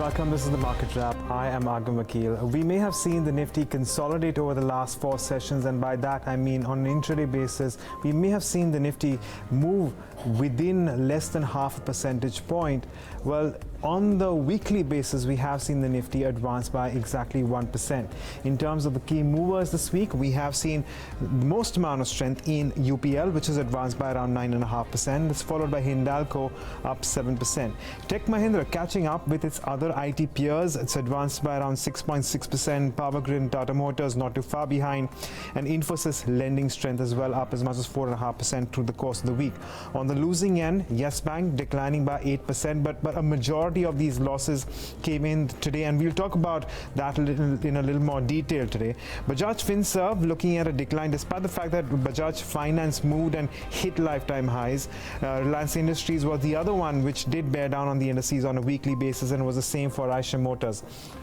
welcome. This is the Market Wrap. I am Agam Vakil. We may have seen the Nifty consolidate over the last 4 sessions, and by that I mean on an intraday basis, we may have seen the Nifty move within less than half a percentage point. Well, on the weekly basis, we have seen the Nifty advance by exactly 1%. In terms of the key movers this week, we have seen the most amount of strength in UPL, which has advanced by around 9.5%. It's followed by Hindalco, up 7%. Tech Mahindra catching up with its other IT peers. It's advanced by around 6.6%. Power Grid and Tata Motors not too far behind. And Infosys lending strength as well, up as much as 4.5% through the course of the week. On the losing end, Yes Bank declining by 8%, but a majority of these losses came in today, and we'll talk about that in a little more detail today. Bajaj Finserv looking at a decline despite the fact that Bajaj Finance moved and hit lifetime highs. Reliance Industries was the other one which did bear down on the indices on a weekly basis, and was the same for Eicher Motors.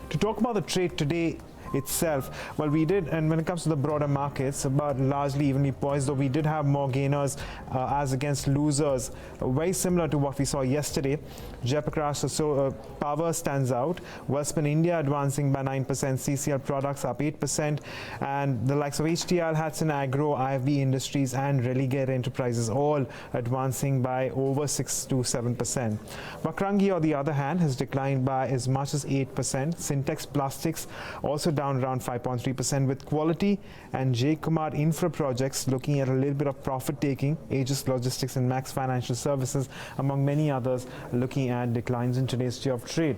To talk about the trade today itself, well, we did, and when it comes to the broader markets, about largely evenly poised, though we did have more gainers as against losers, very similar to what we saw yesterday. Jayaprakash Power stands out. Welspun India advancing by 9%, CCL Products up 8%, and the likes of HTL, Hudson Agro, IFB Industries, and Religare Enterprises all advancing by over 6 to 7%. Vakrangi, on the other hand, has declined by as much as 8%. Sensex Plastics also down around 5.3%, with Quality and J. Kumar Infra Projects looking at a little bit of profit taking. Aegis Logistics and Max Financial Services, among many others, looking at declines in today's day of trade.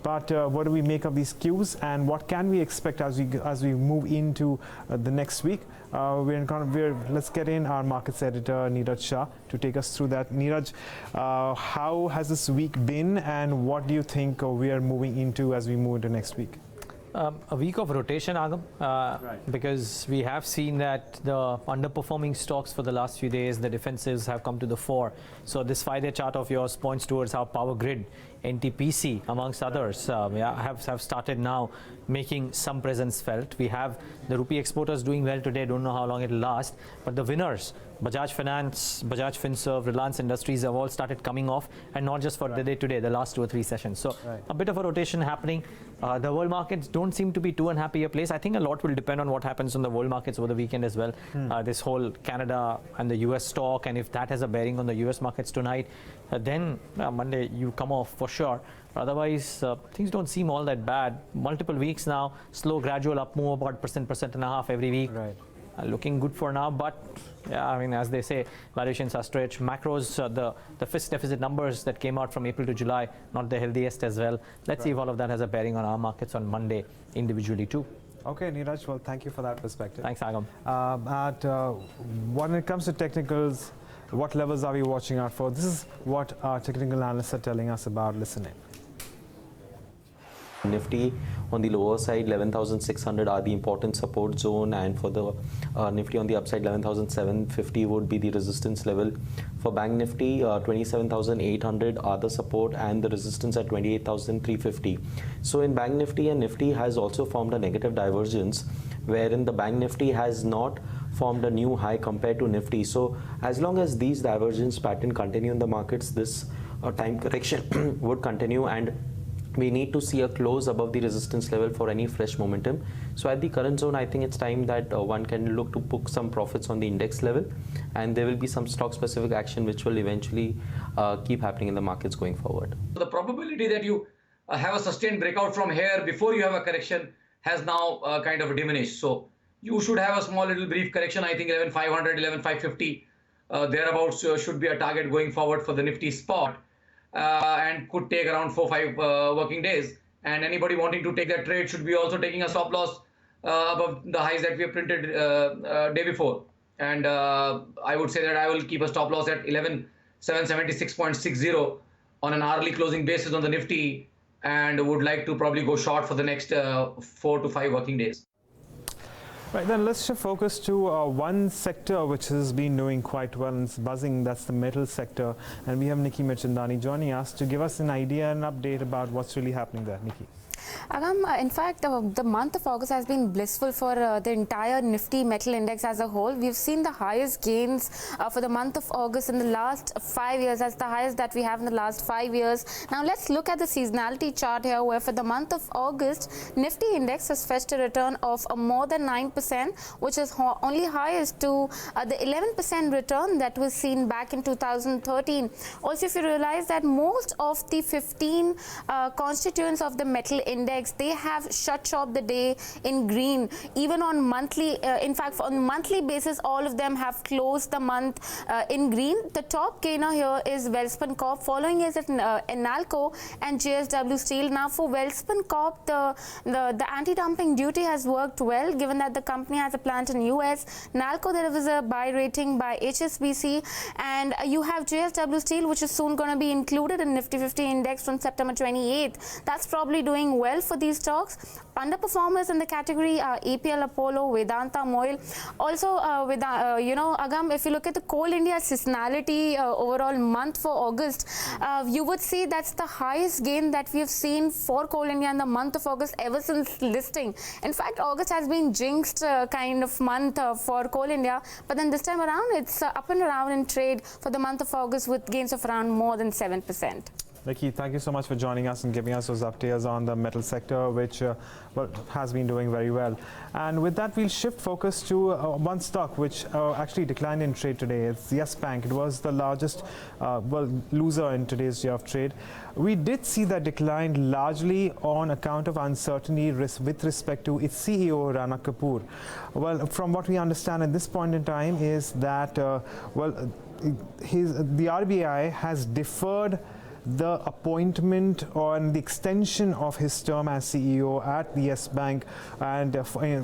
But what do we make of these cues, and what can we expect as we move into the next week? Let's get in our markets editor Neeraj Shah to take us through that. Neeraj, how has this week been, and what do you think we are moving into as we move into next week? A week of rotation, Agam, because we have seen that the underperforming stocks for the last few days, the defensives have come to the fore. So this 5-day chart of yours points towards how Power Grid, NTPC, amongst others, have started now making some presence felt. We have the rupee exporters doing well today. Don't know how long it will last, but the winners, Bajaj Finance, Bajaj Finserv, Reliance Industries, have all started coming off, and not just for the day today, the last 2 or 3 sessions. So a bit of a rotation happening. The world markets don't seem to be too unhappy a place. I think a lot will depend on what happens on the world markets over the weekend as well. This whole Canada and the US stock, and if that has a bearing on the US markets tonight, then Monday you come off for sure. Otherwise, things don't seem all that bad. Multiple weeks now, slow, gradual up move, about 1.5% every week. Right. Looking good for now, but yeah, I mean, as they say, valuations are stretched. Macros, the fiscal deficit numbers that came out from April to July, not the healthiest as well. Let's see if all of that has a bearing on our markets on Monday individually too. Okay, Neeraj, well, thank you for that perspective. Thanks, Agam. When it comes to technicals, what levels are we watching out for? This is what our technical analysts are telling us about. Listening. Nifty on the lower side, 11,600 are the important support zone, and for the Nifty on the upside, 11,750 would be the resistance level. For Bank Nifty, 27,800 are the support, and the resistance at 28,350. So in Bank Nifty, and Nifty has also formed a negative divergence, wherein the Bank Nifty has not formed a new high compared to Nifty. So as long as these divergence pattern continue in the markets, this time correction would continue, and we need to see a close above the resistance level for any fresh momentum. So at the current zone, I think it's time that one can look to book some profits on the index level, and there will be some stock specific action which will eventually keep happening in the markets going forward. The probability that you have a sustained breakout from here before you have a correction has now kind of diminished. So you should have a small little brief correction. I think 11,500, 11,550 thereabouts should be a target going forward for the Nifty spot. And could take around 4-5 working days, and anybody wanting to take that trade should be also taking a stop loss above the highs that we have printed day before. And I would say that I will keep a stop loss at 11,776.60 on an hourly closing basis on the Nifty, and would like to probably go short for the next 4 to 5 working days. Right, then let's shift focus to one sector which has been doing quite well and it's buzzing. That's the metal sector, and we have Nikki Mirchandani joining us to give us an idea and update about what's really happening there. Nikki. Agam, in fact, the month of August has been blissful for the entire Nifty Metal Index as a whole. We've seen the highest gains for the month of August in the last 5 years. That's the highest that we have in the last 5 years. Now, let's look at the seasonality chart here, where for the month of August, Nifty Index has fetched a return of more than 9%, which is only highest to the 11% return that was seen back in 2013. Also, if you realize that most of the 15 constituents of the metal index, they have shut shop the day in green. Even on monthly, in fact, on monthly basis, all of them have closed the month in green. The top gainer here is Welspun Corp, following is Nalco and JSW Steel. Now, for Welspun Corp, the anti-dumping duty has worked well, given that the company has a plant in US. Nalco, there was a buy rating by HSBC, and you have JSW Steel, which is soon going to be included in Nifty 50 index from September 28th. That's probably doing well for these stocks. Underperformers in the category are APL Apollo, Vedanta Moil. Also, Agam, if you look at the Coal India seasonality overall month for August, you would see that's the highest gain that we have seen for Coal India in the month of August ever since listing. In fact, August has been jinxed kind of month for Coal India, but then this time around it's up and around in trade for the month of August with gains of around more than 7%. Vicky, thank you so much for joining us and giving us those updates on the metal sector, which has been doing very well. And with that, we'll shift focus to one stock which actually declined in trade today. It's Yes Bank. It was the largest loser in today's day of trade. We did see that decline largely on account of uncertainty with respect to its CEO, Rana Kapoor. Well, from what we understand at this point in time is that, the RBI has deferred the appointment or the extension of his term as CEO at the Yes Bank, and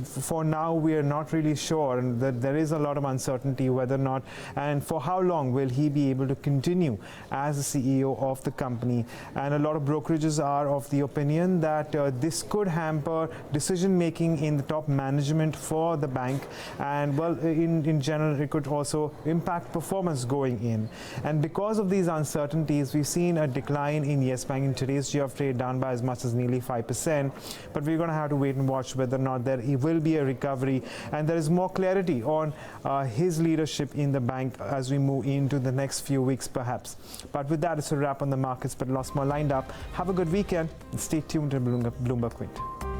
for now we are not really sure, and that there is a lot of uncertainty whether or not and for how long will he be able to continue as the CEO of the company. And a lot of brokerages are of the opinion that this could hamper decision making in the top management for the bank, and well, in general it could also impact performance going in. And because of these uncertainties, we've seen a decline in Yes Bank in today's day of trade, down by as much as nearly 5%. But we're going to have to wait and watch whether or not there will be a recovery and there is more clarity on his leadership in the bank as we move into the next few weeks perhaps. But with that, it's a wrap on the markets, but lots more lined up. Have a good weekend and stay tuned to Bloomberg Quint.